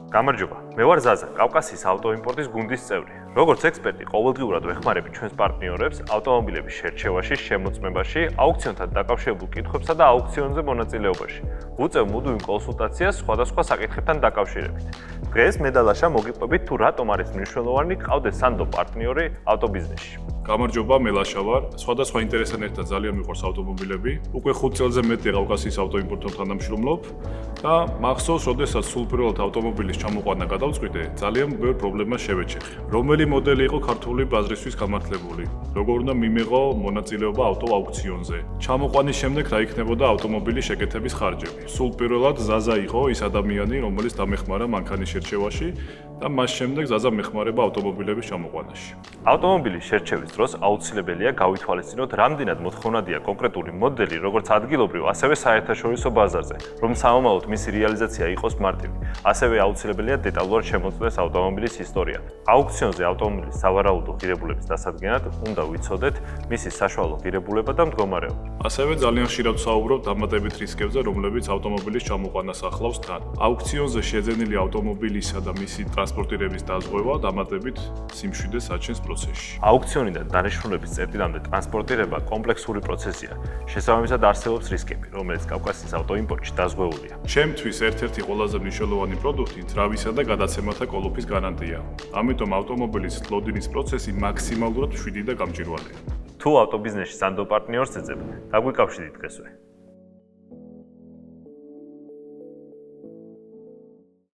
გამარჯობა, მე ვარ ზაზა, კავკასიის ავტოიმპორტის გუნდის წევრი. როგორც ექსპერტი, ყოველდღიურად ვეხმარები ჩვენს პარტნიორებს ავტომობილების შერჩევაში, შემოწმებაში, აუქციონთან დაკავშირებულ კითხვებსა და აუქციონზე მონაწილეობაში. ვუწევ მუდმივ კონსულტაციას სხვადასხვა საკითხებთან დაკავშირებით. დღეს მე და ლაშა მოგიყვებით თუ რატომ არის მნიშვნელოვანი გყავდეს სანდო პარტნიორი ავტობიზნესში. გამარჯობა, მე ლაშა ვარ. სხვადასხვა ინტერესანტებთან ძალიან მიყვარს ავტომობილები. უკვე 5 წელზე მეტი კავკასიის ავტოიმპორტთან თანამშრომლობ და მახსოვს, როდესაც სულ პირველად ავტომობილის ჩამოყვანა გადავწყვიტე, ძალიან ბევრ პრობლემას შევეჩეხე. რომელი მოდელი იყო ქართული ბაზრისთვის გამართლებული? როგორ უნდა მიმეღო მონაწილეობა ავტოაუქციონზე? ჩამოყვანის შემდეგ რა იქნებოდა ავტომობილის შეკეთების ხარჯები? სულ პირველად ზაზა იყო ის ადამიანი, რომელიც დამეხმარა მანქანის შერჩევაში და მას შემდეგ ზაზა მეხმარება ავტომობილების ჩამოყვანაში. ავტომობილის შერჩევის დროს აუცილებელია გავითვალისწინოთ, რამდენად მოთხოვნადია კონკრეტული მოდელი, როგორც ადგილობრივ, ასევე საერთაშორისო ბაზარზე, რომ სამომავლოდ მისი რეალიზაცია იყოს მარტივი. ასევე აუცილებელია დეტალურად შემოწმდეს ავტომობილის ისტორია. აუქციონზე ავტომობილის სავარაუდო ღირებულების დასადგენად უნდა ვიცოდეთ მისი საშუალო ღირებულება და მდგომარეობა. ასევე ძალიან ხშირად ვსაუბრობ დამატებით რისკებზე, რომლებიც ავტომობილის ჩამოყვანას ახლავს თან. აუქციონზე შეძენილი ავტომობილისა და მისი ტრანსპორტირების დაზღვევა დამატებით სიმშვიდეს საჩენს პროცესში. აუქციონიდან დანიშნულების წერტილამდე ტრანსპორტირება კომპლექსური პროცესია. შესაბამისად არსებობს რისკები, რომელიც კავკასიის ავტოიმპორტში დაზღვეულია. ჩემთვის ერთ-ერთი ყველაზე მნიშვნელოვანი პროდუქტი ძრავისა და გადაცემათა კოლოფის გარანტია. ამიტომ ავტომობილის ლოდინის პროცესი მაქსიმალურად მშვიდი და გამჭვირვალეა. თუ ავტობიზნესში სანდო პარტნიორს ეძებ, დაგვიკავშირდით დღესვე.